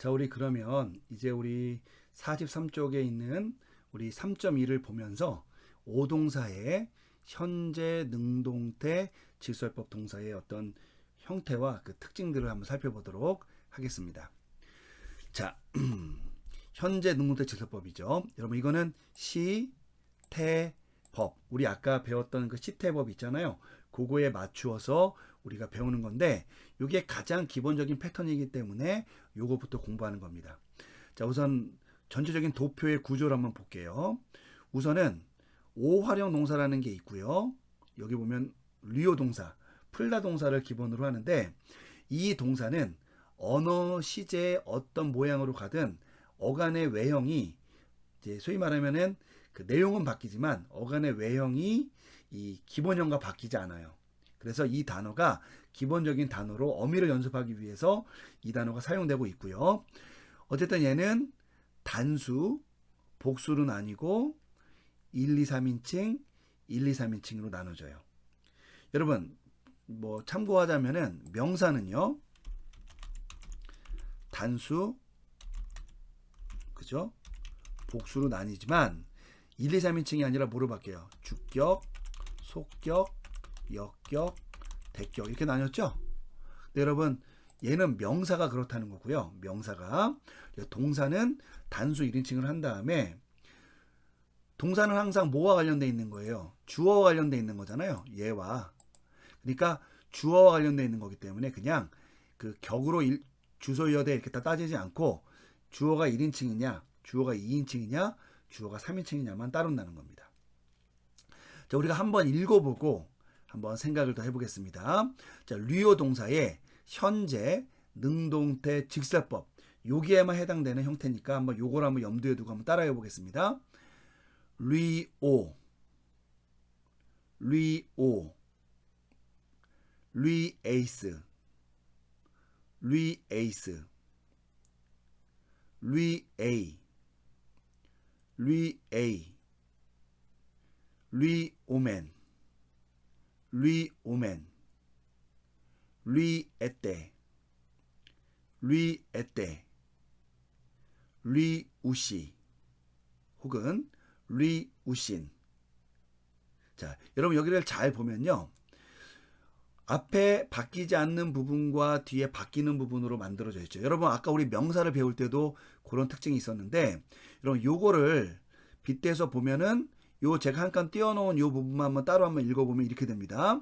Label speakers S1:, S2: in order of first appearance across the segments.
S1: 자, 우리 그러면 이제 우리 43쪽에 있는 우리 3.2를 보면서 오동사의 현재, 능동태, 직설법 동사의 어떤 형태와 그 특징들을 한번 살펴보도록 하겠습니다. 자, 현재, 능동태, 직설법이죠. 여러분 이거는 시, 태, 법. 우리 아까 배웠던 그 시태법 있잖아요. 그거에 맞추어서 우리가 배우는 건데 이게 가장 기본적인 패턴이기 때문에 요거부터 공부하는 겁니다. 자, 우선 전체적인 도표의 구조를 한번 볼게요. 우선은 오활용 동사라는 게 있고요. 여기 보면 류요 동사, 풀다 동사를 기본으로 하는데 이 동사는 언어 시제의 어떤 모양으로 가든 어간의 외형이 이제 소위 말하면은 그 내용은 바뀌지만 어간의 외형이 이 기본형과 바뀌지 않아요. 그래서 이 단어가 기본적인 단어로 어미를 연습하기 위해서 이 단어가 사용되고 있고요. 어쨌든 얘는 단수, 복수는 아니고 1, 2, 3인칭, 1, 2, 3인칭으로 나눠져요. 여러분 뭐 참고하자면은 명사는요. 단수, 그죠? 복수로 나뉘지만 1, 2, 3인칭이 아니라 뭐로 바뀌어요? 주격, 속격, 역격, 대격 이렇게 나뉘었죠? 여러분 얘는 명사가 그렇다는 거고요. 명사가 동사는 단수 1인칭을 한 다음에 동사는 항상 뭐와 관련돼 있는 거예요? 주어와 관련돼 있는 거잖아요. 얘와. 그러니까 주어와 관련돼 있는 거기 때문에 그냥 그 격으로 주소여대 이렇게 다 따지지 않고 주어가 1인칭이냐, 주어가 2인칭이냐, 주어가 3인칭이냐만 따른다는 겁니다. 자, 우리가 한번 읽어보고 한번 생각을 더 해보겠습니다. 자, 류요 동사의 현재, 능동태, 직설법 여기에만 해당되는 형태니까 한번 요걸 한번 염두에 두고 한번 따라해 보겠습니다. 류오, 류오, 류에이스, 류에이스, 류에이, 류에이, 류오멘, 류오멘, 류에떼, 류에떼, 류우시 혹은 류우신. 자, 여러분 여기를 잘 보면요. 앞에 바뀌지 않는 부분과 뒤에 바뀌는 부분으로 만들어져 있죠. 여러분 아까 우리 명사를 배울 때도 그런 특징이 있었는데 여러분 요거를 빗대서 보면은 요 제가 한 칸 띄워놓은 요 부분만 한번 따로 한번 읽어보면 이렇게 됩니다.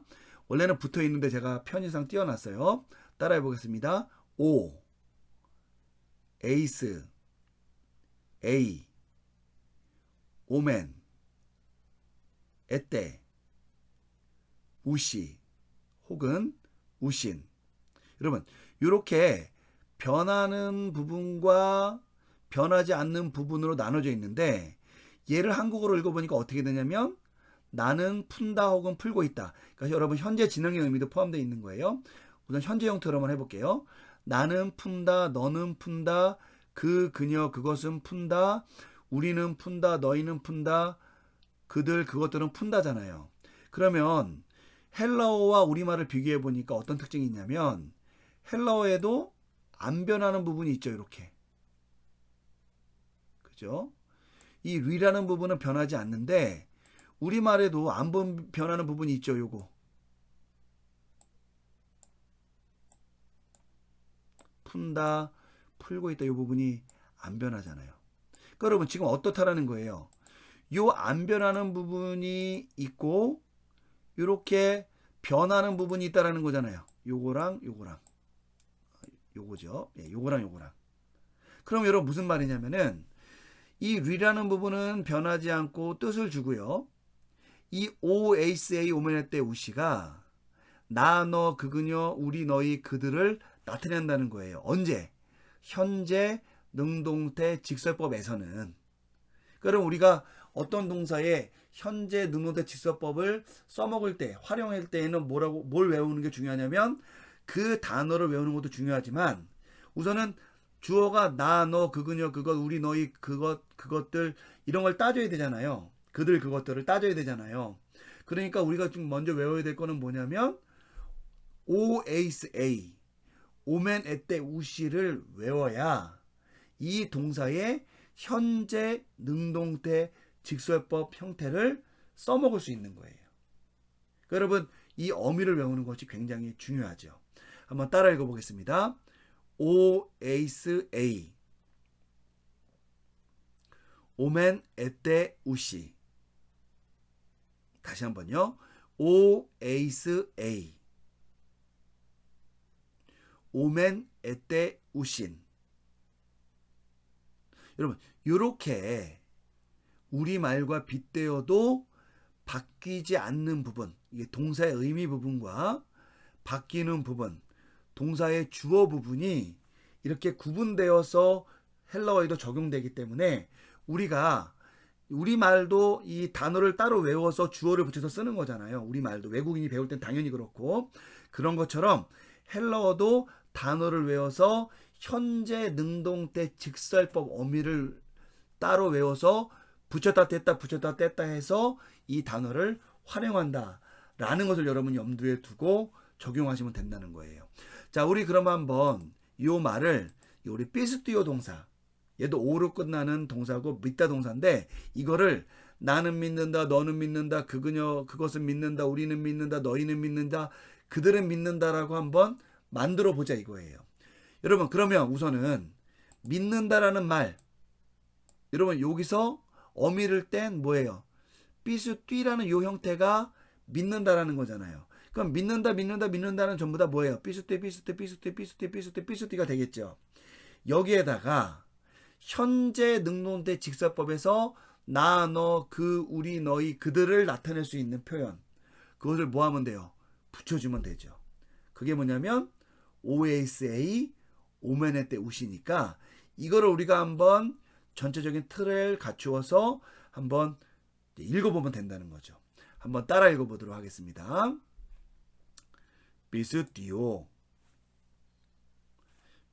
S1: 원래는 붙어 있는데 제가 편의상 띄워놨어요. 따라해 보겠습니다. 오, 에이스, 에이, 오멘, 에떼, 우시 혹은 우신. 여러분 이렇게 변하는 부분과 변하지 않는 부분으로 나눠져 있는데 얘를 한국어로 읽어보니까 어떻게 되냐면 나는 푼다 혹은 풀고 있다. 그러니까 여러분 현재 진행의 의미도 포함되어 있는 거예요. 우선 현재 형태로 한번 해볼게요. 나는 푼다, 너는 푼다, 그녀, 그것은 푼다, 우리는 푼다, 너희는 푼다, 그들, 그것들은 푼다잖아요. 그러면 헬라어와 우리말을 비교해 보니까 어떤 특징이 있냐면 헬라어에도 안 변하는 부분이 있죠. 이렇게. 그죠? 이 리라는 부분은 변하지 않는데 우리말에도 안 변하는 부분이 있죠. 요거. 푼다, 풀고 있다. 요 부분이 안 변하잖아요. 그러니까 여러분 지금 어떻다라는 거예요. 요 안 변하는 부분이 있고 이렇게 변하는 부분이 있다라는 거잖아요. 요거랑 요거랑 요거죠. 예, 요거랑 요거랑. 그럼 여러분 무슨 말이냐면은 이 리라는 부분은 변하지 않고 뜻을 주고요. 이 오, 에이스, 에이, 오메네 때 우시가 나, 너, 그그녀, 우리, 너희, 그들을 나타낸다는 거예요. 언제? 현재, 능동태, 직설법에서는. 그럼 우리가 어떤 동사에 현재, 능동태, 직설법을 써먹을 때, 활용할 때에는 뭘 외우는 게 중요하냐면 그 단어를 외우는 것도 중요하지만 우선은 주어가 나, 너, 그그녀, 그것, 우리, 너희, 그것들 이런 걸 따져야 되잖아요. 그들, 그것들을 따져야 되잖아요. 그러니까 우리가 좀 먼저 외워야 될 거는 뭐냐면 오, 에이스, 에이, 오멘, 에떼, 우시를 외워야 이 동사의 현재 능동태 직설법 형태를 써먹을 수 있는 거예요. 그러니까 여러분 이 어미를 외우는 것이 굉장히 중요하죠. 한번 따라 읽어보겠습니다. 오에이스 오멘 에떼 우시. 다시 한번요. 오에이스 오멘 에떼 우신. 여러분 이렇게 우리말과 빗대어도 바뀌지 않는 부분, 이게 동사의 의미 부분과 바뀌는 부분, 동사의 주어 부분이 이렇게 구분되어서 헬라어에도 적용되기 때문에 우리가 우리말도 이 단어를 따로 외워서 주어를 붙여서 쓰는 거잖아요. 우리말도 외국인이 배울 땐 당연히 그렇고, 그런 것처럼 헬라어도 단어를 외워서 현재 능동태 직설법 어미를 따로 외워서 붙였다 뗐다 해서 이 단어를 활용한다 라는 것을 여러분 염두에 두고 적용하시면 된다는 거예요. 자, 우리 그럼 한번 이 말을 우리 피스티오 동사, 얘도 오로 끝나는 동사고 믿다 동사인데, 이거를 나는 믿는다, 너는 믿는다, 그것은 믿는다, 우리는 믿는다, 너희는 믿는다, 그들은 믿는다라고 한번 만들어 보자 이거예요. 여러분 그러면 우선은 믿는다라는 말, 여러분 여기서 어미를 뗀 뭐예요? 삐스뛰라는 이 형태가 믿는다라는 거잖아요. 그럼 믿는다는 전부 다 뭐예요? 삐스뛰가 되겠죠. 여기에다가 현재 능동태 직설법에서 나, 너, 그, 우리, 너희, 그들을 나타낼 수 있는 표현, 그것을 뭐 하면 돼요? 붙여주면 되죠. 그게 뭐냐면 OSA 오메네 때 우시니까, 이거를 우리가 한번 전체적인 틀을 갖추어서 한번 읽어보면 된다는 거죠. 한번 따라 읽어보도록 하겠습니다. 비스티오,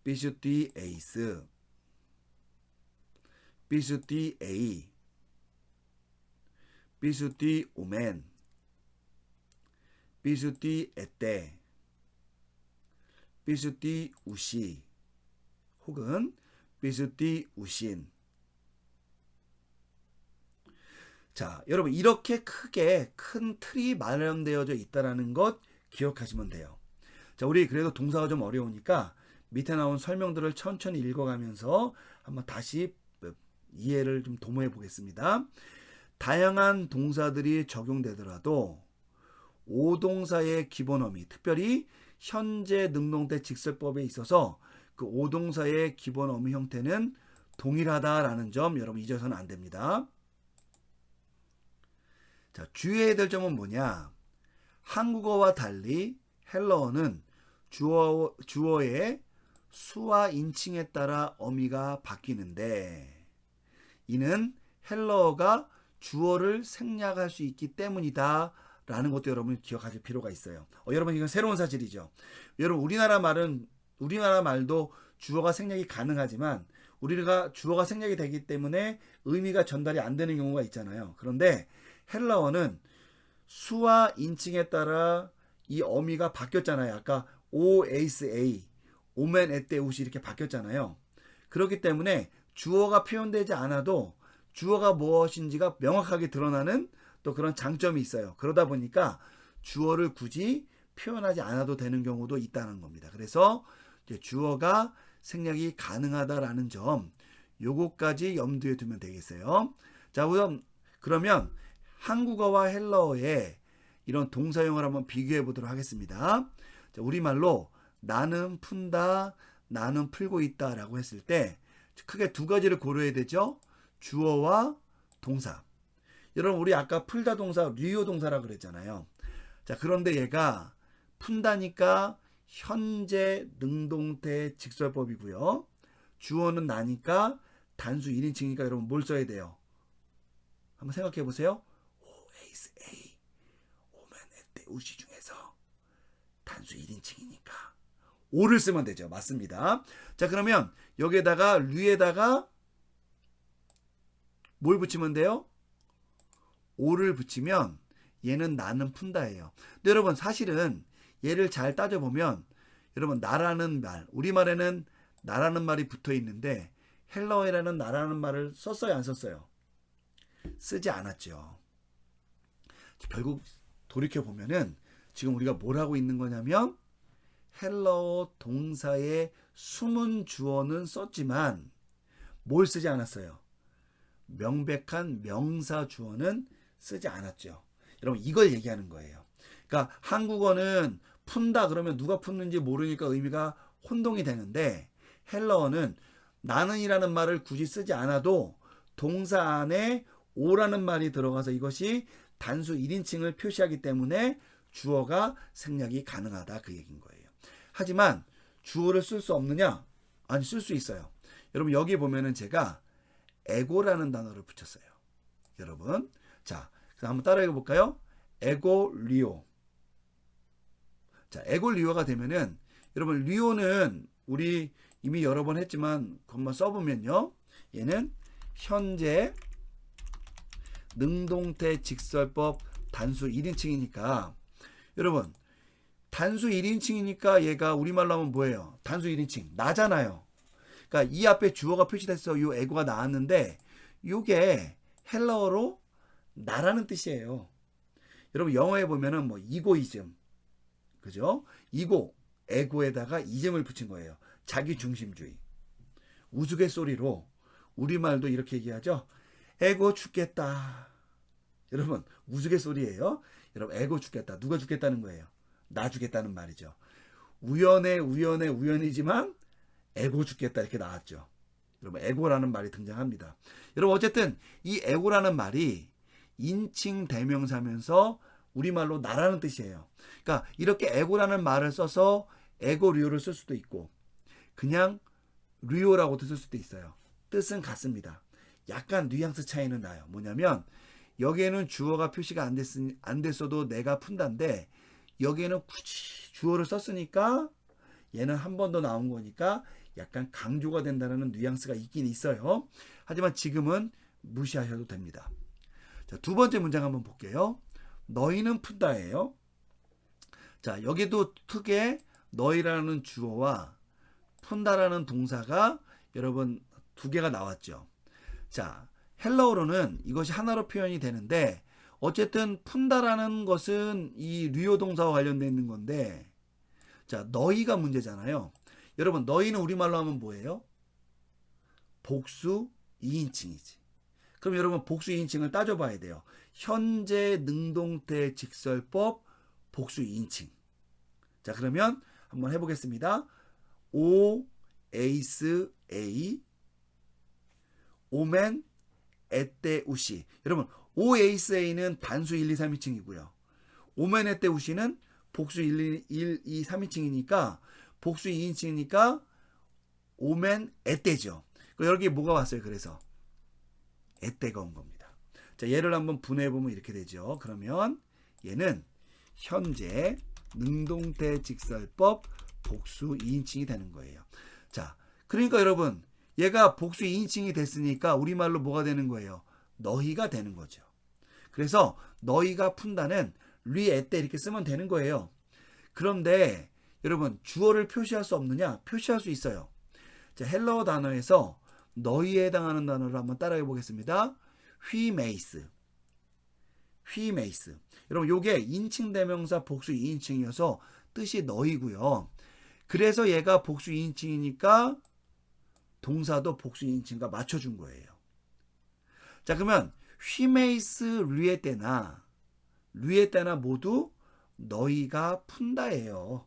S1: 비스티에이스, 비스티에이, 비스티오멘, 비스티에떼, 비스티우시, 혹은 비스티우신. 자, 여러분 이렇게 크게 큰 틀이 마련되어져 있다는 것 기억하시면 돼요. 자, 우리 그래도 동사가 좀 어려우니까 밑에 나온 설명들을 천천히 읽어가면서 한번 다시 이해를 좀 도모해 보겠습니다. 다양한 동사들이 적용되더라도 오동사의 기본 어미, 특별히 현재 능동태 직설법에 있어서 그 오동사의 기본 어미 형태는 동일하다라는 점 여러분 잊어서는 안 됩니다. 자, 주의해야 될 점은 뭐냐? 한국어와 달리 헬라어는 주어의 수와 인칭에 따라 어미가 바뀌는데, 이는 헬라어가 주어를 생략할 수 있기 때문이다 라는 것도 여러분 기억하실 필요가 있어요. 여러분 이건 새로운 사실이죠. 여러분 우리나라 말도 주어가 생략이 가능하지만 우리가 주어가 생략이 되기 때문에 의미가 전달이 안 되는 경우가 있잖아요. 그런데 헬라어는 수와 인칭에 따라 이 어미가 바뀌었잖아요. 아까 OSA, 오멘 에떼 우시 이렇게 바뀌었잖아요. 그렇기 때문에 주어가 표현되지 않아도 주어가 무엇인지가 명확하게 드러나는 또 그런 장점이 있어요. 그러다 보니까 주어를 굳이 표현하지 않아도 되는 경우도 있다는 겁니다. 그래서 이제 주어가 생략이 가능하다라는 점, 요거까지 염두에 두면 되겠어요. 자, 우선 그러면 한국어와 헬라어의 이런 동사형을 한번 비교해 보도록 하겠습니다. 자, 우리말로 나는 푼다, 나는 풀고 있다 라고 했을 때 크게 두 가지를 고려해야 되죠. 주어와 동사. 여러분 우리 아까 풀다 동사 류요 동사라고 그랬잖아요. 자, 그런데 얘가 푼다니까 현재 능동태 직설법이고요. 주어는 나니까 단수 1인칭이니까 여러분 뭘 써야 돼요? 한번 생각해 보세요. 오에이스 에이, 오멘 에떼 우시 중에서 단수 1인칭이니까 오를 쓰면 되죠. 맞습니다. 자, 그러면 여기에다가 류에다가 뭘 붙이면 돼요? 오를 붙이면 얘는 나는 푼다예요. 근데 여러분 사실은 얘를 잘 따져보면 여러분 나라는 말, 우리말에는 나라는 말이 붙어 있는데 헬러어라는 나라는 말을 썼어요, 안 썼어요? 쓰지 않았죠. 결국 돌이켜 보면은 지금 우리가 뭘 하고 있는 거냐면 헬러어 동사의 숨은 주어는 썼지만 뭘 쓰지 않았어요? 명백한 명사 주어는 쓰지 않았죠. 여러분 이걸 얘기하는 거예요. 그러니까 한국어는 푼다 그러면 누가 푸는지 모르니까 의미가 혼동이 되는데 헬러어는 나는이라는 말을 굳이 쓰지 않아도 동사 안에 오라는 말이 들어가서 이것이 단수 1인칭을 표시하기 때문에 주어가 생략이 가능하다 그 얘기인 거예요. 하지만 주어를 쓸 수 없느냐? 아니 쓸 수 있어요. 여러분 여기 보면은 제가 에고라는 단어를 붙였어요. 여러분 자 한번 따라해 볼까요? 에고 리오. 자 에고 리오가 되면은 여러분 리오는 우리 이미 여러 번 했지만 한번 써보면요. 얘는 현재 능동태 직설법 단수 1인칭이니까 여러분 단수 1인칭이니까 얘가 우리말로 하면 뭐예요? 단수 1인칭 나잖아요. 그러니까 이 앞에 주어가 표시됐어. 요 에고가 나왔는데 이게 헬러어로 나라는 뜻이에요. 여러분 영어에 보면은 뭐 이고이즘 그죠? 이고 에고에다가 이즘을 붙인 거예요. 자기 중심주의. 우스갯소리로 우리말도 이렇게 얘기하죠. 에고 죽겠다. 여러분 우스갯소리예요. 여러분 에고 죽겠다. 누가 죽겠다는 거예요? 나 죽겠다는 말이죠. 우연이지만 에고 죽겠다 이렇게 나왔죠. 여러분 에고라는 말이 등장합니다. 여러분 어쨌든 이 에고라는 말이 인칭 대명사면서 우리말로 나라는 뜻이에요. 그러니까 이렇게 에고라는 말을 써서 에고 류를 쓸 수도 있고 그냥 류라고도 쓸 수도 있어요. 뜻은 같습니다. 약간 뉘앙스 차이는 나요. 뭐냐면 여기에는 주어가 표시가 안 됐어도 내가 푼다인데 여기에는 굳이 주어를 썼으니까 얘는 한 번 더 나온 거니까 약간 강조가 된다는 뉘앙스가 있긴 있어요. 하지만 지금은 무시하셔도 됩니다. 자, 두 번째 문장 한번 볼게요. 너희는 푼다예요. 자, 여기도 특에 너희라는 주어와 푼다라는 동사가 여러분 두 개가 나왔죠. 자, 헬러어로는 이것이 하나로 표현이 되는데 어쨌든 푼다라는 것은 이 류어 동사와 관련되어 있는 건데 자, 너희가 문제잖아요. 여러분 너희는 우리말로 하면 뭐예요? 복수 2인칭이지. 그럼 여러분 복수 2인칭을 따져봐야 돼요. 현재 능동태 직설법 복수 2인칭. 자 그러면 한번 해보겠습니다. 오 에이스 에이 오멘 에떼 우시. 여러분 오 에이스 에이는 단수 1, 2, 3인칭이고요. 오멘 에떼 우시는 복수 1, 2, 3인칭이니까 복수 2인칭이니까 오멘 에떼죠. 여기 뭐가 왔어요? 그래서 에떼가 온 겁니다. 자 얘를 한번 분해해보면 이렇게 되죠. 그러면 얘는 현재 능동태 직설법 복수 2인칭이 되는 거예요. 자 그러니까 여러분 얘가 복수 2인칭이 됐으니까 우리말로 뭐가 되는 거예요? 너희가 되는 거죠. 그래서 너희가 푼다는 리에떼 이렇게 쓰면 되는 거예요. 그런데 여러분 주어를 표시할 수 없느냐? 표시할 수 있어요. 자, 헬러어 단어에서 너희에 해당하는 단어를 한번 따라해 보겠습니다. 휘메이스. 여러분 요게 인칭 대명사 복수 2인칭이어서 뜻이 너희고요. 그래서 얘가 복수 2인칭이니까 동사도 복수 2인칭과 맞춰준 거예요. 자 그러면 휘메이스 류에떼나 모두 너희가 푼다예요.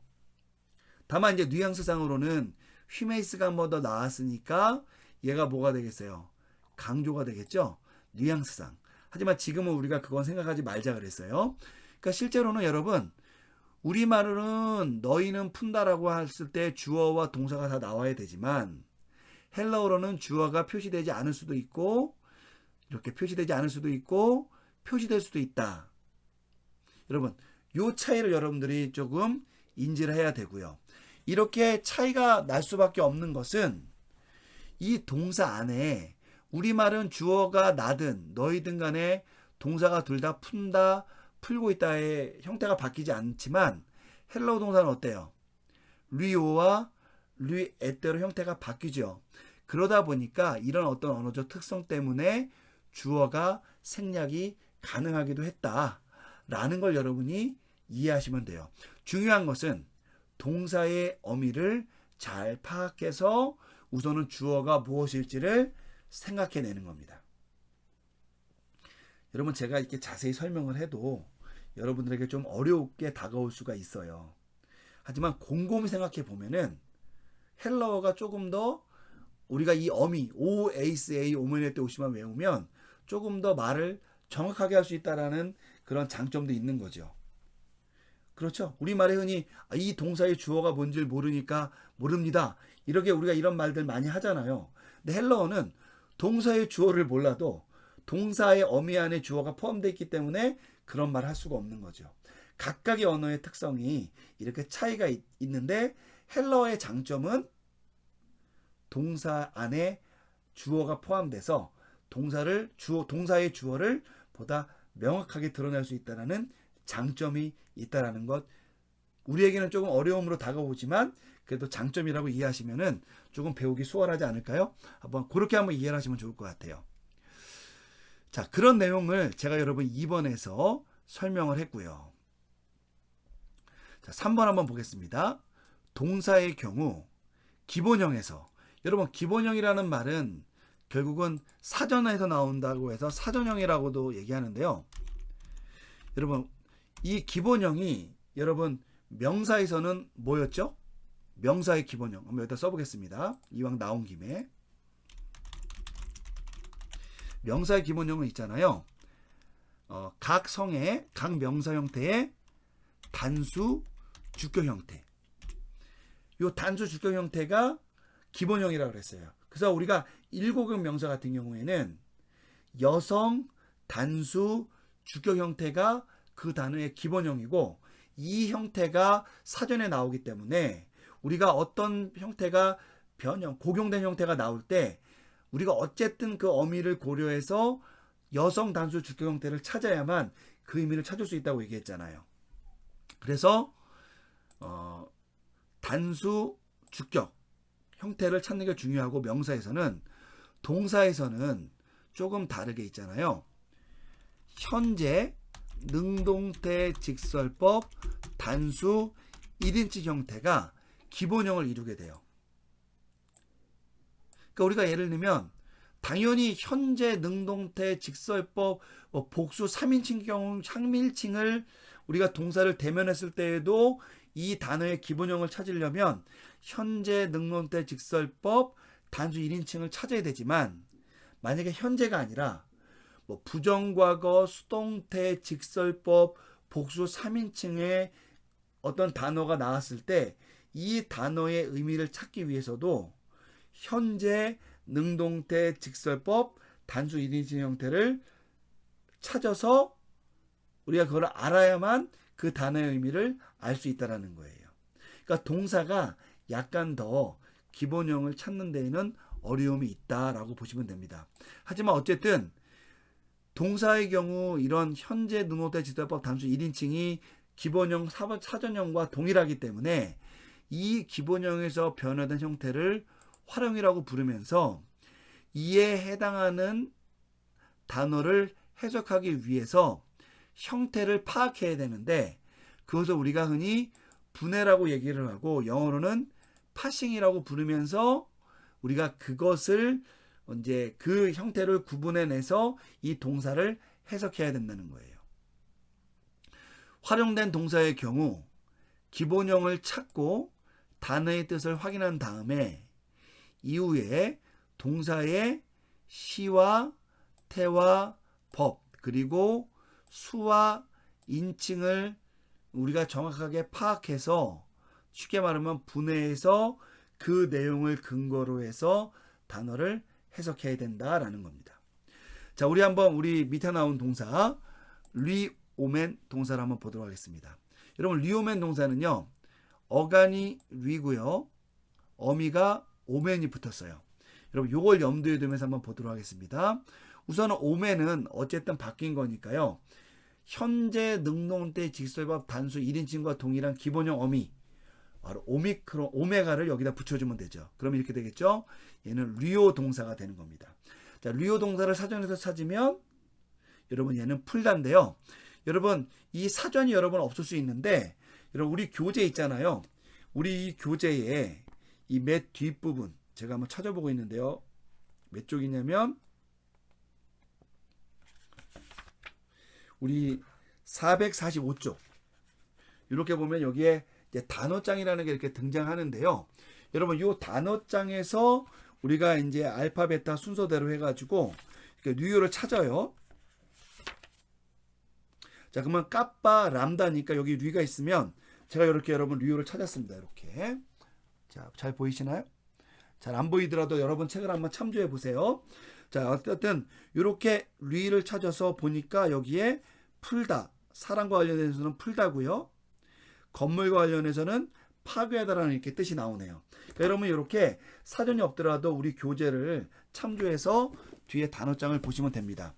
S1: 다만 이제 뉘앙스상으로는 휘메이스가 한 번 더 나왔으니까 얘가 뭐가 되겠어요? 강조가 되겠죠? 뉘앙스상. 하지만 지금은 우리가 그건 생각하지 말자 그랬어요. 그러니까 실제로는 여러분 우리말로는 너희는 푼다라고 했을 때 주어와 동사가 다 나와야 되지만 헬러어로는 주어가 표시되지 않을 수도 있고 이렇게 표시되지 않을 수도 있고 표시될 수도 있다. 여러분 이 차이를 여러분들이 조금 인지를 해야 되고요. 이렇게 차이가 날 수밖에 없는 것은 이 동사 안에 우리말은 주어가 나든 너희든 간에 동사가 둘 다 푼다, 풀고 있다의 형태가 바뀌지 않지만 헬러어 동사는 어때요? 리오와 리에떼로 형태가 바뀌죠. 그러다 보니까 이런 어떤 언어적 특성 때문에 주어가 생략이 가능하기도 했다라는 걸 여러분이 이해하시면 돼요. 중요한 것은 동사의 어미를 잘 파악해서 우선은 주어가 무엇일지를 생각해내는 겁니다. 여러분, 제가 이렇게 자세히 설명을 해도 여러분들에게 좀 어렵게 다가올 수가 있어요. 하지만 곰곰이 생각해 보면은 헬러어가 조금 더 우리가 이 어미 OASA 오메네 때 오시만 외우면 조금 더 말을 정확하게 할 수 있다라는 그런 장점도 있는 거죠. 그렇죠? 우리말에 흔히 이 동사의 주어가 뭔지를 모르니까 모릅니다. 이렇게 우리가 이런 말들 많이 하잖아요. 근데 헬러어는 동사의 주어를 몰라도 동사의 어미 안에 주어가 포함되어 있기 때문에 그런 말을 할 수가 없는 거죠. 각각의 언어의 특성이 이렇게 차이가 있는데 헬러어의 장점은 동사 안에 주어가 포함돼서 동사의 주어를 보다 명확하게 드러낼 수 있다는 장점이 있다는 것. 우리에게는 조금 어려움으로 다가오지만 그래도 장점이라고 이해하시면은 조금 배우기 수월하지 않을까요? 그렇게 한번 이해를 하시면 좋을 것 같아요. 자, 그런 내용을 제가 여러분 2번에서 설명을 했고요. 자, 3번 한번 보겠습니다. 동사의 경우 기본형에서, 여러분 기본형이라는 말은 결국은 사전에서 나온다고 해서 사전형이라고도 얘기하는데요. 여러분, 이 기본형이 여러분 명사에서는 뭐였죠? 명사의 기본형. 한번 여기다 써보겠습니다. 이왕 나온 김에. 명사의 기본형은 있잖아요. 각 성의 각 명사 형태의 단수 주격 형태. 이 단수 주격 형태가 기본형이라고 그랬어요. 그래서 우리가 1고급 명사 같은 경우에는 여성 단수 주격 형태가 그 단어의 기본형이고, 이 형태가 사전에 나오기 때문에 우리가 어떤 형태가 변형, 고경된 형태가 나올 때 우리가 어쨌든 그 어미를 고려해서 여성 단수 주격 형태를 찾아야만 그 의미를 찾을 수 있다고 얘기했잖아요. 그래서 단수 주격 형태를 찾는 게 중요하고, 명사에서는, 동사에서는 조금 다르게 있잖아요. 현재 능동태 직설법 단수 1인칭 형태가 기본형을 이루게 돼요. 그러니까 우리가 예를 들면 당연히 현재 능동태 직설법 복수 3인칭 경우 3인칭을 우리가 동사를 대면했을 때에도 이 단어의 기본형을 찾으려면 현재 능동태 직설법 단수 1인칭을 찾아야 되지만, 만약에 현재가 아니라 부정과거 수동태 직설법 복수 3인칭의 어떤 단어가 나왔을 때 이 단어의 의미를 찾기 위해서도 현재 능동태 직설법 단수 1인칭 형태를 찾아서 우리가 그걸 알아야만 그 단어의 의미를 알 수 있다는 거예요. 그러니까 동사가 약간 더 기본형을 찾는 데에는 어려움이 있다라고 보시면 됩니다. 하지만 어쨌든 동사의 경우 이런 현재 능동태 직설법 단수 1인칭이 기본형 사전형과 동일하기 때문에 이 기본형에서 변화된 형태를 활용이라고 부르면서 이에 해당하는 단어를 해석하기 위해서 형태를 파악해야 되는데, 그것을 우리가 흔히 분해라고 얘기를 하고 영어로는 파싱이라고 부르면서 우리가 그것을 이제 그 형태를 구분해내서 이 동사를 해석해야 된다는 거예요. 활용된 동사의 경우 기본형을 찾고 단어의 뜻을 확인한 다음에 이후에 동사의 시와 태와 법 그리고 수와 인칭을 우리가 정확하게 파악해서, 쉽게 말하면 분해해서 그 내용을 근거로 해서 단어를 해석해야 된다라는 겁니다. 자, 우리 밑에 나온 동사 리오멘 동사를 한번 보도록 하겠습니다. 여러분, 리오멘 동사는요, 어간이 리고요, 어미가 오멘이 붙었어요. 여러분, 요걸 염두에 두면서 한번 보도록 하겠습니다. 우선은 오멘은 어쨌든 바뀐 거니까요, 현재 능동태 직설법 단수 1인칭과 동일한 기본형 어미 바로 오메가를 여기다 붙여주면 되죠. 그럼 이렇게 되겠죠. 얘는 류요 동사가 되는 겁니다. 자, 류요 동사를 사전에서 찾으면 여러분 얘는 풀다인데요. 여러분 이 사전이 여러분 없을 수 있는데 여러분 우리 교재 있잖아요. 우리 이 교재에 이 맨 뒷부분 제가 한번 찾아보고 있는데요. 몇 쪽이냐면 우리 445쪽 이렇게 보면 여기에 이제 단어장이라는 게 이렇게 등장하는데요. 여러분 이 단어장에서 우리가 이제 알파 베타 순서대로 해가지고 이렇게 류요를 찾아요. 자, 그러면 까빠 람다니까 여기 류가 있으면 제가 이렇게 여러분 류요를 찾았습니다. 이렇게. 자, 잘 보이시나요? 잘 안 보이더라도 여러분 책을 한번 참조해 보세요. 자, 어쨌든 이렇게 류를 찾아서 보니까 여기에 풀다, 사랑과 관련해서는 풀다고요. 건물과 관련해서는 파괴하다라는 이렇게 뜻이 나오네요. 그러니까 여러분 이렇게 사전이 없더라도 우리 교재를 참조해서 뒤에 단어장을 보시면 됩니다.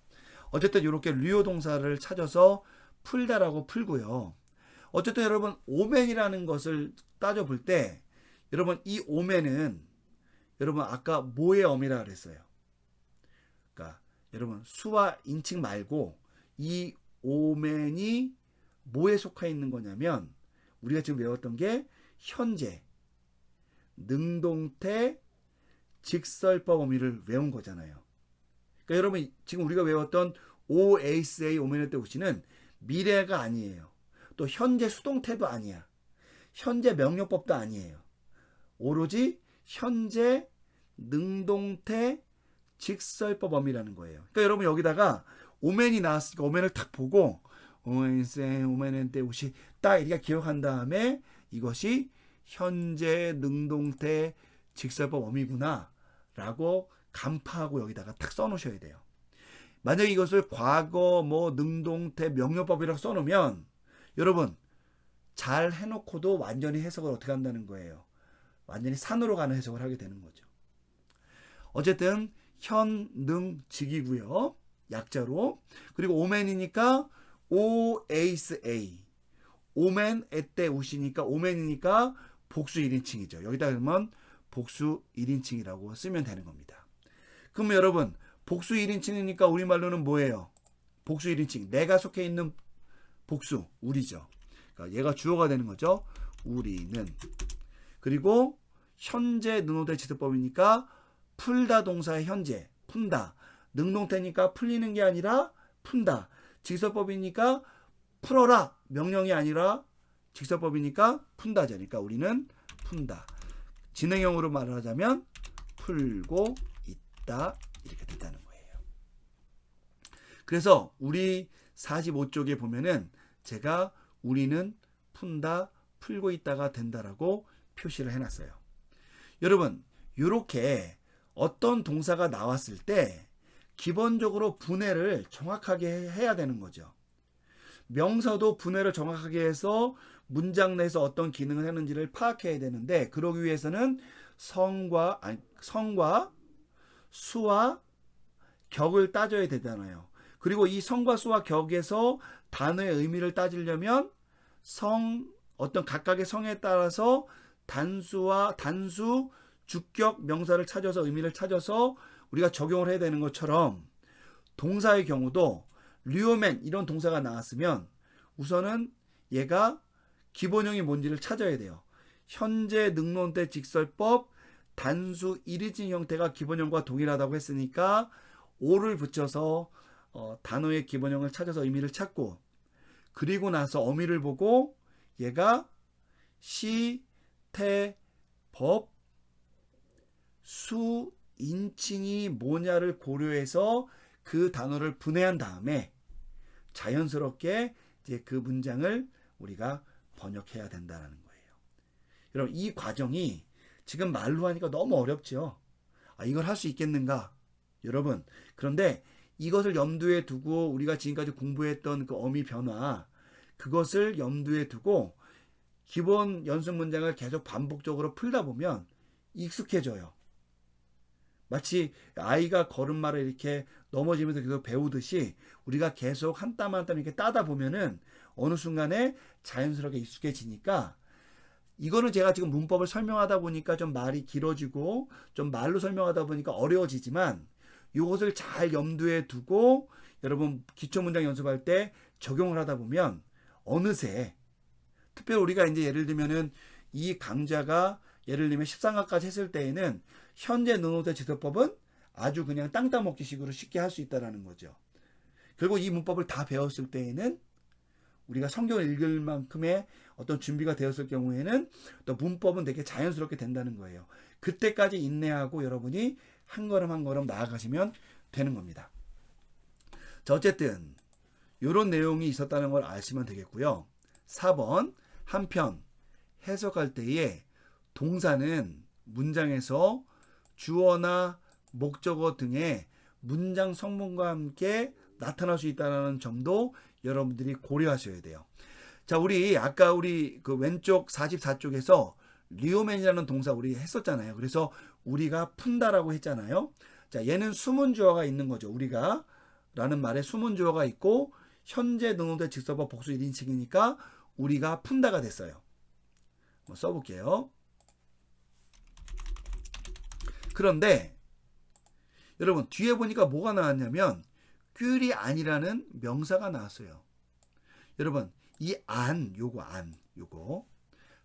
S1: 어쨌든 이렇게 류요 동사를 찾아서 풀다라고 풀고요. 어쨌든 여러분 오맨이라는 것을 따져볼 때 여러분 이 오맨은 여러분 아까 뭐의 어미라 그랬어요. 그러니까 여러분 수와 인칭 말고 이 오맨이 뭐에 속해 있는 거냐면 우리가 지금 외웠던 게 현재, 능동태, 직설법 어미를 외운 거잖아요. 그러니까 여러분 지금 우리가 외웠던 OSA 오맨의 때 오시는 미래가 아니에요. 또 현재 수동태도 아니야. 현재 명령법도 아니에요. 오로지 현재 능동태 직설법 어미라는 거예요. 그러니까 여러분 여기다가 오맨이 나왔으니까 오맨을 딱 보고 오맨 때 오시 딱 이렇게 기억한 다음에 이것이 현재 능동태 직설법 어미구나 라고 간파하고 여기다가 딱 써놓으셔야 돼요. 만약에 이것을 과거 능동태 명령법이라고 써놓으면 여러분 잘 해놓고도 완전히 해석을 어떻게 한다는 거예요. 완전히 산으로 가는 해석을 하게 되는 거죠. 어쨌든 현, 능, 직이고요. 약자로. 그리고 오맨이니까 OASA. 오맨 에때 우시니까 오맨이니까 복수 1인칭이죠. 여기다 그러면 복수 1인칭이라고 쓰면 되는 겁니다. 그럼 여러분 복수 1인칭이니까 우리말로는 뭐예요? 복수 1인칭. 내가 속해 있는 복수 우리죠. 그러니까 얘가 주어가 되는 거죠. 우리는. 그리고 현재 능동태 지속법이니까 풀다 동사의 현재 푼다. 능동태니까 풀리는 게 아니라 푼다. 직설법이니까 풀어라. 명령이 아니라 직설법이니까 푼다죠. 그러니까 우리는 푼다. 진행형으로 말하자면 풀고 있다. 이렇게 된다는 거예요. 그래서 우리 45쪽에 보면은 제가 우리는 푼다, 풀고 있다가 된다라고 표시를 해놨어요. 여러분, 이렇게 어떤 동사가 나왔을 때 기본적으로 분해를 정확하게 해야 되는 거죠. 명사도 분해를 정확하게 해서 문장 내에서 어떤 기능을 하는지를 파악해야 되는데 그러기 위해서는 성과 수와 격을 따져야 되잖아요. 그리고 이 성과 수와 격에서 단어의 의미를 따지려면 어떤 각각의 성에 따라서 단수, 주격, 명사를 찾아서 의미를 찾아서 우리가 적용을 해야 되는 것처럼 동사의 경우도 류오맨 이런 동사가 나왔으면 우선은 얘가 기본형이 뭔지를 찾아야 돼요. 현재 능동태 직설법 단수 1인칭 형태가 기본형과 동일하다고 했으니까 오를 붙여서 단어의 기본형을 찾아서 의미를 찾고 그리고 나서 어미를 보고 얘가 시, 태, 법, 수, 인칭이 뭐냐를 고려해서 그 단어를 분해한 다음에 자연스럽게 이제 그 문장을 우리가 번역해야 된다는 거예요. 여러분 이 과정이 지금 말로 하니까 너무 어렵죠. 이걸 할 수 있겠는가? 여러분 그런데 이것을 염두에 두고 우리가 지금까지 공부했던 그 어미 변화 그것을 염두에 두고 기본 연습 문장을 계속 반복적으로 풀다 보면 익숙해져요. 마치 아이가 걸음마를 이렇게 넘어지면서 계속 배우듯이 우리가 계속 한 땀 한 땀 이렇게 따다 보면은 어느 순간에 자연스럽게 익숙해지니까 이거는 제가 지금 문법을 설명하다 보니까 좀 말이 길어지고 좀 말로 설명하다 보니까 어려워지지만 이것을 잘 염두에 두고 여러분 기초문장 연습할 때 적용을 하다 보면 어느새 특별히 우리가 이제 예를 들면은 이 강좌가 예를 들면 13강까지 했을 때에는 현재 능동태 지도법은 아주 그냥 땅 따먹기식으로 쉽게 할 수 있다는 거죠. 그리고 이 문법을 다 배웠을 때에는 우리가 성경을 읽을 만큼의 어떤 준비가 되었을 경우에는 또 문법은 되게 자연스럽게 된다는 거예요. 그때까지 인내하고 여러분이 한 걸음 한 걸음 나아가시면 되는 겁니다. 자, 어쨌든 이런 내용이 있었다는 걸 아시면 되겠고요. 4번 한편 해석할 때에 동사는 문장에서 주어나 목적어 등의 문장 성분과 함께 나타날 수 있다는 점도 여러분들이 고려하셔야 돼요. 자, 아까 그 왼쪽 44쪽에서 리오맨이라는 동사 우리 했었잖아요. 그래서 우리가 푼다라고 했잖아요. 자, 얘는 수문주어가 있는 거죠. 우리가 라는 말에 수문주어가 있고 현재 능동태 직설법 복수 1인칭이니까 우리가 푼다가 됐어요. 한번 써볼게요. 그런데 여러분 뒤에 보니까 뭐가 나왔냐면 귤이 아니라는 명사가 나왔어요. 여러분 이 요거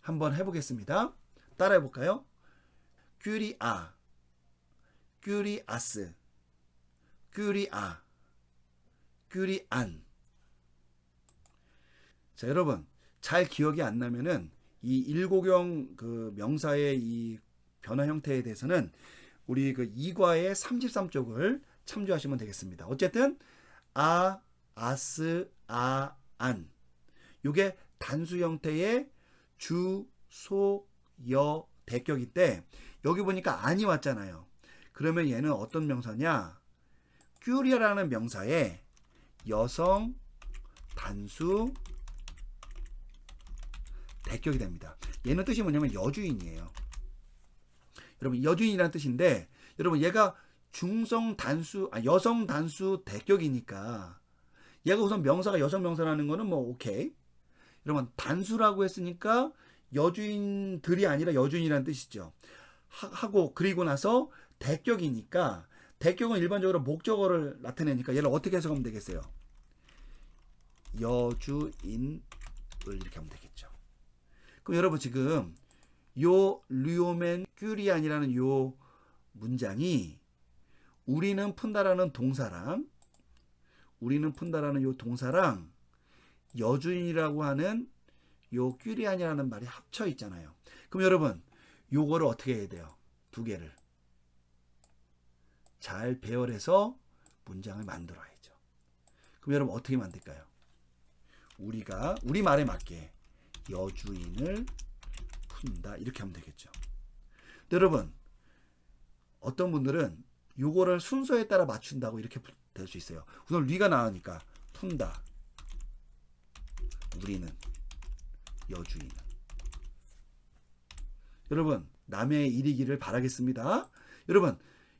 S1: 한번 해보겠습니다. 따라해 볼까요? 귤이 귤이 아스, 귤이 귤이 안. 자, 여러분 잘 기억이 안 나면은 이 일고경 그 명사의 이 변화 형태에 대해서는 우리 그 2과의 33쪽을 참조하시면 되겠습니다. 어쨌든 아스, 안. 요게 단수 형태의 주, 소, 여, 대격일 때 여기 보니까 안이 왔잖아요. 그러면 얘는 어떤 명사냐? 큐리아라는 명사에 여성, 단수, 대격이 됩니다. 얘는 뜻이 뭐냐면 여주인이에요. 여러분 여주인이라는 뜻인데 여러분 얘가 여성 단수 대격이니까 얘가 우선 명사가 여성 명사라는 거는 뭐 오케이. 여러분 단수라고 했으니까 여주인들이 아니라 여주인이라는 뜻이죠. 하고 그리고 나서 대격이니까 대격은 일반적으로 목적어를 나타내니까 얘를 어떻게 해석하면 되겠어요? 여주인을 이렇게 하면 되겠죠. 그럼 여러분 지금 요 류오멘 큐리안이라는 요 문장이 우리는 푼다라는 동사랑 여주인이라고 하는 요 큐리안이라는 말이 합쳐 있잖아요. 그럼 여러분 요거를 어떻게 해야 돼요? 두 개를 잘 배열해서 문장을 만들어야죠. 그럼 여러분 어떻게 만들까요? 우리 말에 맞게 여주인을 푼다 이렇게 하면 되겠죠. 근데 여러분 어떤 분들은 요거를 순서에 따라 맞춘다고 이렇게 될 수 있어요. 우선 리가 나오니까 푼다. 우리는 여주인은. 여러분 남의 일이기를 바라겠습니다. 여러분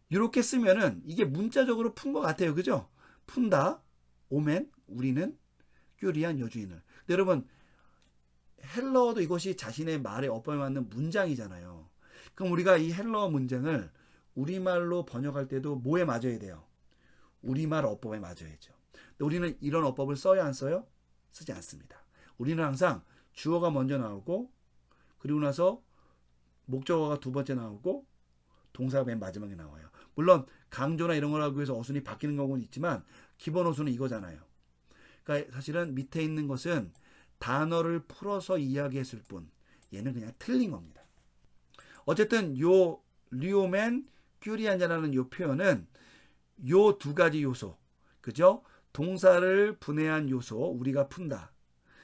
S1: 이렇게 쓰면은 이게 문자적으로 푼 것 같아요. 그죠? 푼다. 오멘 우리는 큐리안 여주인을. 근데 여러분 헬러어도 이것이 자신의 말에 어법에 맞는 문장이잖아요. 그럼 우리가 이 헬러어 문장을 우리말로 번역할 때도 뭐에 맞아야 돼요? 우리말 어법에 맞아야죠. 근데 우리는 이런 어법을 써야 안 써요? 쓰지 않습니다. 우리는 항상 주어가 먼저 나오고 그리고 나서 목적어가 두 번째 나오고 동사가 맨 마지막에 나와요. 물론 강조나 이런 걸 하기 위해서 어순이 바뀌는 경우는 있지만 기본 어순은 이거잖아요. 그러니까 사실은 밑에 있는 것은 단어를 풀어서 이야기했을 뿐 얘는 그냥 틀린 겁니다. 어쨌든 요 리오멘 큐리안이라는 요 표현은 요 두 가지 요소, 그죠? 동사를 분해한 요소 우리가 푼다.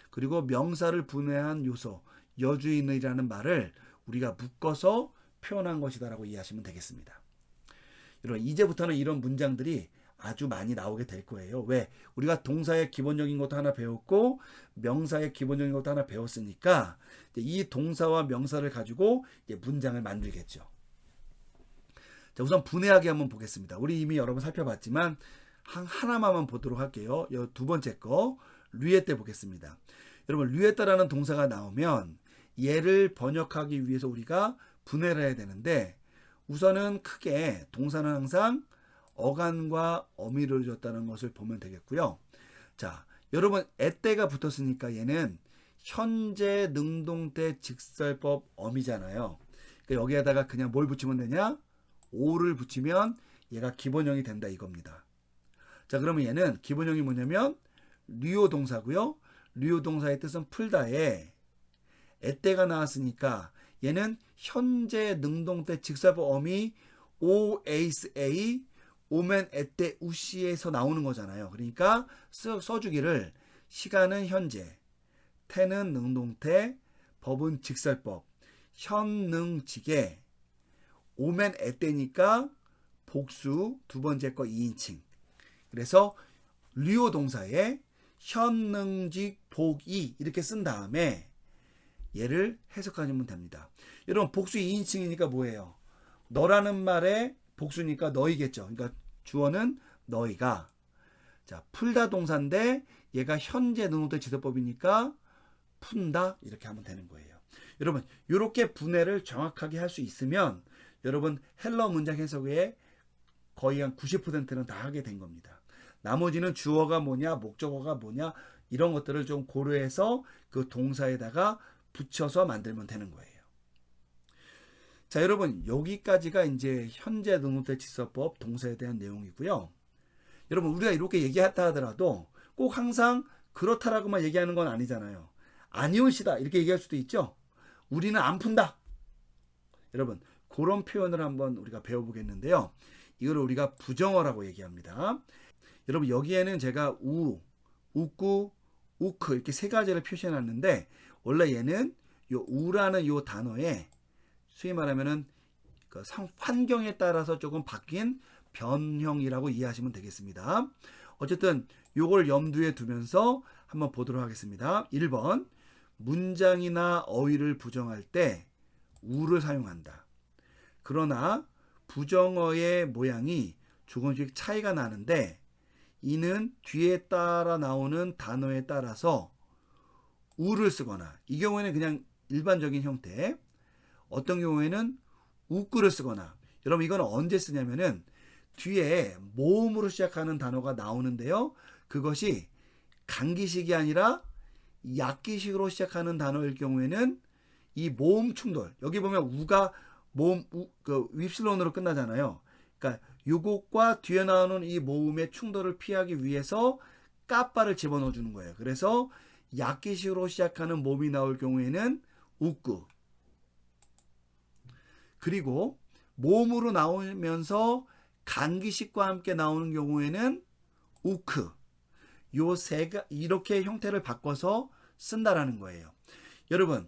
S1: 그리고 명사를 분해한 요소 여주인이라는 말을 우리가 묶어서 표현한 것이다라고 이해하시면 되겠습니다. 여러분 이제부터는 이런 문장들이 아주 많이 나오게 될 거예요. 왜? 우리가 동사의 기본적인 것도 하나 배웠고 명사의 기본적인 것도 하나 배웠으니까 이 동사와 명사를 가지고 문장을 만들겠죠. 자, 우선 분해하기 한번 보겠습니다. 우리 이미 여러 번 살펴봤지만 하나만 보도록 할게요. 두 번째 거 류에떼 보겠습니다. 여러분 류에떼라는 동사가 나오면 얘를 번역하기 위해서 우리가 분해를 해야 되는데 우선은 크게 동사는 항상 어간과 어미를 줬다는 것을 보면 되겠고요. 자, 여러분 에때가 붙었으니까 얘는 현재 능동태 직설법 어미잖아요. 그러니까 여기에다가 그냥 뭘 붙이면 되냐? 오를 붙이면 얘가 기본형이 된다 이겁니다. 자, 그러면 얘는 기본형이 뭐냐면 류오 동사고요. 류오 동사의 뜻은 풀다에 에때가 나왔으니까 얘는 현재 능동태 직설법 어미 오에이스에이 오멘 에때 우시에서 나오는 거잖아요. 그러니까 써주기를 시간은 현재, 태는 능동태, 법은 직설법, 현능직에 오멘 에때니까 복수 두 번째 거 2인칭. 그래서 류오 동사에 현능직 복이 이렇게 쓴 다음에 얘를 해석하시면 됩니다. 여러분 복수 2인칭이니까 뭐예요? 너라는 말에 복수니까 너희겠죠. 그러니까 주어는 너희가. 자, 풀다 동사인데 얘가 현재 능동태 지설법이니까 푼다 이렇게 하면 되는 거예요. 여러분 이렇게 분해를 정확하게 할 수 있으면 여러분 헬러 문장 해석에 거의 한 90%는 다 하게 된 겁니다. 나머지는 주어가 뭐냐 목적어가 뭐냐 이런 것들을 좀 고려해서 그 동사에다가 붙여서 만들면 되는 거예요. 자, 여러분 여기까지가 이제 현재 능동태 지설법 동사에 대한 내용이고요. 여러분 우리가 이렇게 얘기했다 하더라도 꼭 항상 그렇다라고만 얘기하는 건 아니잖아요. 아니올시다 이렇게 얘기할 수도 있죠. 우리는 안 푼다. 여러분 그런 표현을 한번 우리가 배워보겠는데요. 이걸 우리가 부정어라고 얘기합니다. 여러분 여기에는 제가 우꾸, 우크 이렇게 세 가지를 표시해놨는데 원래 얘는 요 우라는 요 단어에 소위 말하면은 그 환경에 따라서 조금 바뀐 변형이라고 이해하시면 되겠습니다. 어쨌든 요걸 염두에 두면서 한번 보도록 하겠습니다. 1번 문장이나 어휘를 부정할 때 우를 사용한다. 그러나 부정어의 모양이 조금씩 차이가 나는데 이는 뒤에 따라 나오는 단어에 따라서 우를 쓰거나 이 경우에는 그냥 일반적인 형태 어떤 경우에는 우꾸를 쓰거나 여러분 이건 언제 쓰냐면은 뒤에 모음으로 시작하는 단어가 나오는데요. 그것이 강기식이 아니라 약기식으로 시작하는 단어일 경우에는 이 모음 충돌 여기 보면 우가 모음 그 윕실론으로 끝나잖아요. 그러니까 요것과 뒤에 나오는 이 모음의 충돌을 피하기 위해서 까빠를 집어넣어 주는 거예요. 그래서 약기식으로 시작하는 모음이 나올 경우에는 우꾸 그리고 모음으로 나오면서 강기식과 함께 나오는 경우에는 우크 요 세가 이렇게 형태를 바꿔서 쓴다라는 거예요. 여러분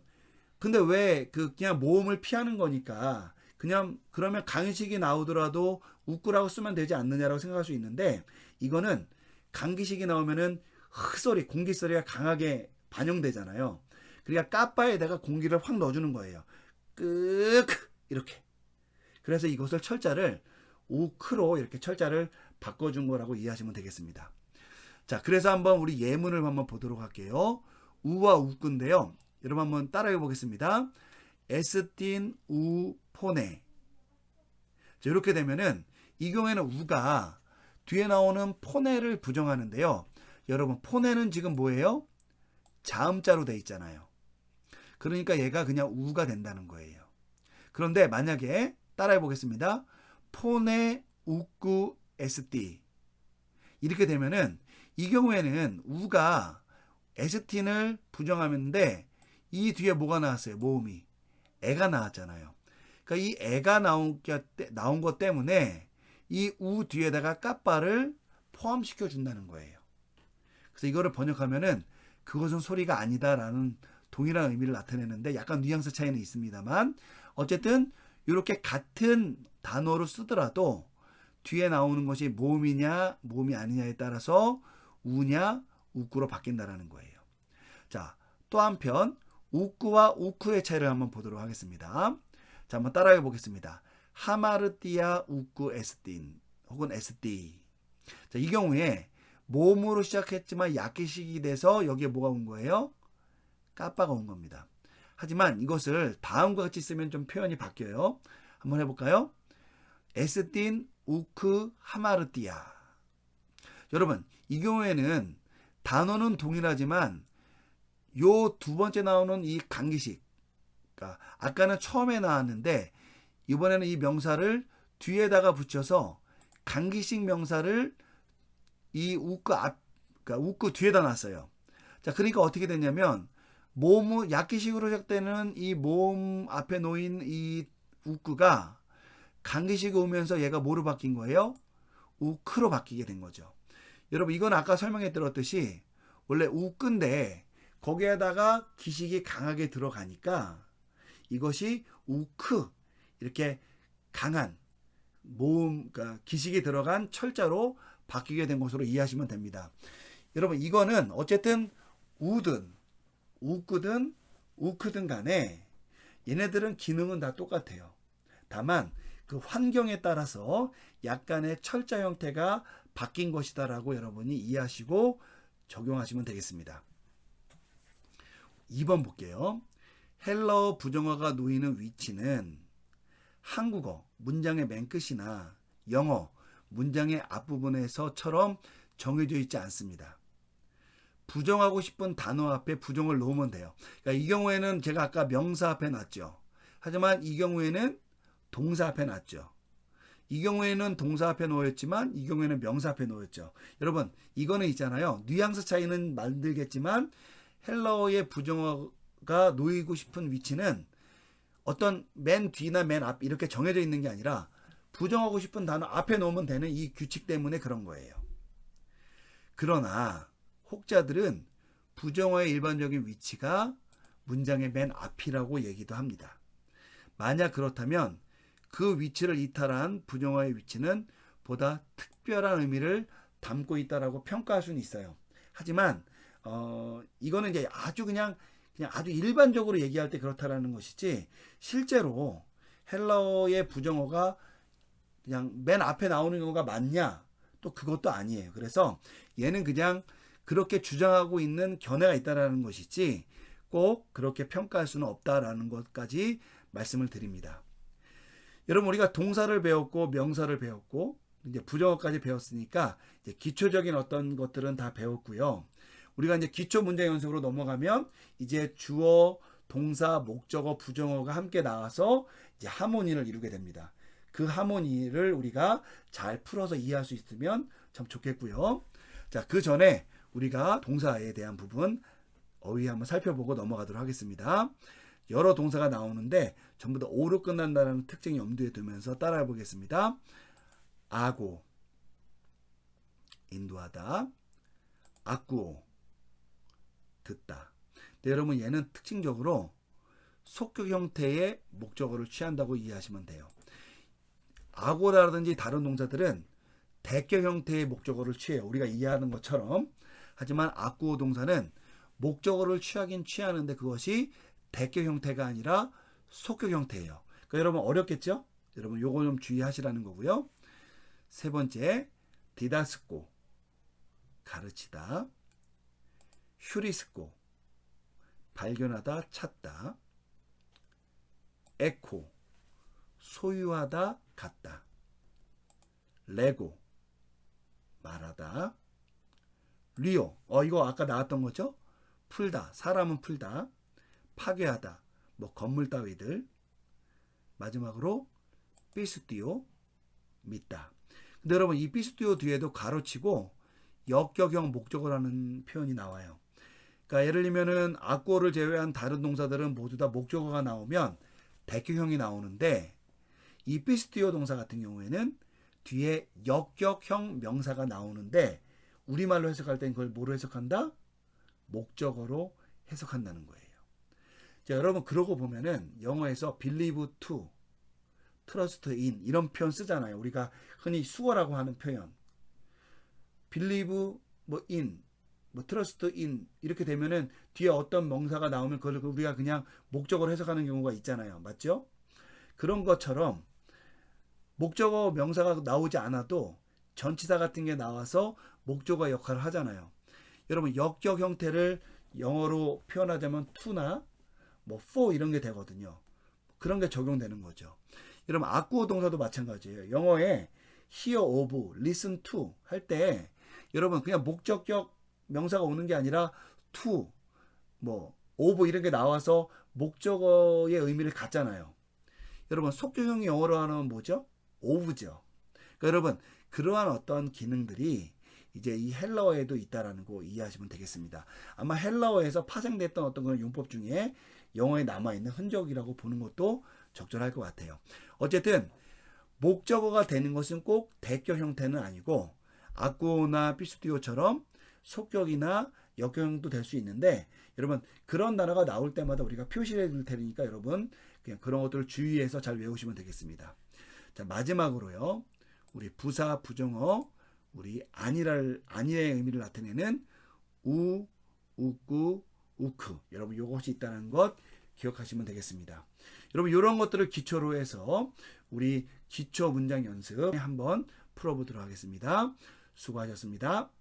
S1: 근데 왜 그냥 모음을 피하는 거니까 그냥 그러면 강기식이 나오더라도 우꾸라고 쓰면 되지 않느냐라고 생각할 수 있는데 이거는 강기식이 나오면은 흑소리 공기소리가 강하게 반영되잖아요. 그러니까 까빠에다가 공기를 확 넣어주는 거예요. 끄크 이렇게. 그래서 이것을 철자를 우크로 이렇게 철자를 바꿔준 거라고 이해하시면 되겠습니다. 자, 그래서 한번 우리 예문을 한번 보도록 할게요. 우와 우꾸인데요. 여러분 한번 따라해 보겠습니다. 에스틴 우 포네. 자, 이렇게 되면은 이 경우에는 우가 뒤에 나오는 포네를 부정하는데요. 여러분 포네는 지금 뭐예요? 자음자로 돼 있잖아요. 그러니까 얘가 그냥 우가 된다는 거예요. 그런데 만약에 따라해 보겠습니다. 포네 우꾸 에스티 이렇게 되면은 이 경우에는 우가 에스틴을 부정하는데 이 뒤에 뭐가 나왔어요? 모음이 애가 나왔잖아요. 그러니까 이 애가 나온 것 때문에 이 우 뒤에다가 까빠를 포함시켜 준다는 거예요. 그래서 이거를 번역하면은 그것은 소리가 아니다라는 동일한 의미를 나타내는데 약간 뉘앙스 차이는 있습니다만 어쨌든 이렇게 같은 단어로 쓰더라도 뒤에 나오는 것이 모음이냐 모음이 아니냐에 따라서 우냐 우꾸로 바뀐다라는 거예요. 자, 또 한편 우꾸와 우크의 차이를 한번 보도록 하겠습니다. 자, 한번 따라해 보겠습니다. 하마르띠아 우꾸 에스틴 혹은 에스띠. 자, 이 경우에 모음으로 시작했지만 약기식이 돼서 여기에 뭐가 온 거예요? 까빠가 온 겁니다. 하지만 이것을 다음과 같이 쓰면 좀 표현이 바뀌어요. 한번 해볼까요? 에스틴 우크 하마르띠아. 여러분, 이 경우에는 단어는 동일하지만 요 두 번째 나오는 이 강기식, 그러니까 아까는 처음에 나왔는데 이번에는 이 명사를 뒤에다가 붙여서 강기식 명사를 이 우크 앞, 그러니까 우크 뒤에다 놨어요. 자, 그러니까 어떻게 됐냐면 모음 약기식으로 시작되는 이 모음 앞에 놓인 이 우크가 강기식이 오면서 얘가 뭐로 바뀐 거예요? 우크로 바뀌게 된 거죠. 여러분, 이건 아까 설명해 드렸듯이 원래 우크인데 거기에다가 기식이 강하게 들어가니까 이것이 우크, 이렇게 강한 모음, 그러니까 기식이 들어간 철자로 바뀌게 된 것으로 이해하시면 됩니다. 여러분, 이거는 어쨌든 우든 우크든 우크든 간에 얘네들은 기능은 다 똑같아요. 다만 그 환경에 따라서 약간의 철자 형태가 바뀐 것이다라고 여러분이 이해하시고 적용하시면 되겠습니다. 2번 볼게요. 헬라어 부정어가 놓이는 위치는 한국어 문장의 맨 끝이나 영어 문장의 앞부분에서처럼 정해져 있지 않습니다. 부정하고 싶은 단어 앞에 부정을 놓으면 돼요. 그러니까 이 경우에는 제가 아까 명사 앞에 놨죠. 하지만 이 경우에는 동사 앞에 놨죠. 이 경우에는 동사 앞에 놓였지만 이 경우에는 명사 앞에 놓였죠. 여러분, 이거는 있잖아요. 뉘앙스 차이는 만들겠지만 헬라어의 부정어가 놓이고 싶은 위치는 어떤 맨 뒤나 맨 앞 이렇게 정해져 있는 게 아니라 부정하고 싶은 단어 앞에 놓으면 되는 이 규칙 때문에 그런 거예요. 그러나 혹자들은 부정어의 일반적인 위치가 문장의 맨 앞이라고 얘기도 합니다. 만약 그렇다면 그 위치를 이탈한 부정어의 위치는 보다 특별한 의미를 담고 있다라고 평가할 수는 있어요. 하지만 이거는 이제 그냥 아주 일반적으로 얘기할 때 그렇다라는 것이지 실제로 헬라어의 부정어가 그냥 맨 앞에 나오는 경우가 많냐? 또 그것도 아니에요. 그래서 얘는 그냥 그렇게 주장하고 있는 견해가 있다라는 것이지 꼭 그렇게 평가할 수는 없다라는 것까지 말씀을 드립니다. 여러분, 우리가 동사를 배웠고 명사를 배웠고 이제 부정어까지 배웠으니까 이제 기초적인 어떤 것들은 다 배웠고요. 우리가 이제 기초 문장 연습으로 넘어가면 이제 주어, 동사, 목적어, 부정어가 함께 나와서 이제 하모니를 이루게 됩니다. 그 하모니를 우리가 잘 풀어서 이해할 수 있으면 참 좋겠고요. 자, 그 전에 우리가 동사에 대한 부분 어휘 한번 살펴보고 넘어가도록 하겠습니다. 여러 동사가 나오는데 전부 다 오로 끝난다는 특징 염두에 두면서 따라해 보겠습니다. 아고, 인도하다. 아꾸오, 듣다. 네, 여러분, 얘는 특징적으로 속격 형태의 목적어를 취한다고 이해하시면 돼요. 아고라든지 다른 동사들은 대격 형태의 목적어를 취해요. 우리가 이해하는 것처럼. 하지만 아꾸오 동사는 목적어를 취하긴 취하는데 그것이 대격 형태가 아니라 속격 형태예요. 그러니까 여러분, 어렵겠죠? 여러분, 요거 좀 주의하시라는 거고요. 세 번째, 디다스코, 가르치다. 휴리스코, 발견하다, 찾다. 에코, 소유하다, 갖다. 레고, 말하다. 리오, 이거 아까 나왔던 거죠? 풀다, 사람은 풀다. 파괴하다, 뭐 건물 따위들. 마지막으로 피스티오, 믿다. 근데 여러분, 이 피스티오 뒤에도 가로치고 역격형 목적어라는 표현이 나와요. 그러니까 예를 들면은 아꾸어를 제외한 다른 동사들은 모두 다 목적어가 나오면 대격형이 나오는데 이 피스티오 동사 같은 경우에는 뒤에 역격형 명사가 나오는데 우리말로 해석할 땐 그걸 뭐로 해석한다? 목적어로 해석한다는 거예요. 자, 여러분, 그러고 보면은 영어에서 believe to, trust in 이런 표현 쓰잖아요. 우리가 흔히 수어라고 하는 표현. believe in, trust in 이렇게 되면은 뒤에 어떤 명사가 나오면 그걸 우리가 그냥 목적어로 해석하는 경우가 있잖아요. 맞죠? 그런 것처럼 목적어 명사가 나오지 않아도 전치사 같은 게 나와서 목적어 역할을 하잖아요. 여러분, 역격 형태를 영어로 표현하자면 to나 뭐 for 이런 게 되거든요. 그런 게 적용되는 거죠. 여러분 악구어 동사도 마찬가지예요. 영어에 hear of, listen to 할 때 여러분 그냥 목적격 명사가 오는 게 아니라 to, 뭐 of 이런 게 나와서 목적어의 의미를 갖잖아요. 여러분 속격형이 영어로 하면 뭐죠? of죠. 그러니까 여러분 그러한 어떤 기능들이 이제 이 헬라어에도 있다라는 거 이해하시면 되겠습니다. 아마 헬라어에서 파생됐던 어떤 그런 용법 중에 영어에 남아있는 흔적이라고 보는 것도 적절할 것 같아요. 어쨌든 목적어가 되는 것은 꼭 대격 형태는 아니고 악구어나 피스티오처럼 속격이나 역격형도 될 수 있는데 여러분 그런 단어가 나올 때마다 우리가 표시를 해둘 테니까 여러분 그냥 그런 것들을 주의해서 잘 외우시면 되겠습니다. 자 마지막으로요. 우리 부사 부정어 우리 아니의 의미를 나타내는 우, 우꾸, 우크 여러분 이것이 있다는 것 기억하시면 되겠습니다. 여러분 이런 것들을 기초로 해서 우리 기초 문장 연습 한번 풀어보도록 하겠습니다. 수고하셨습니다.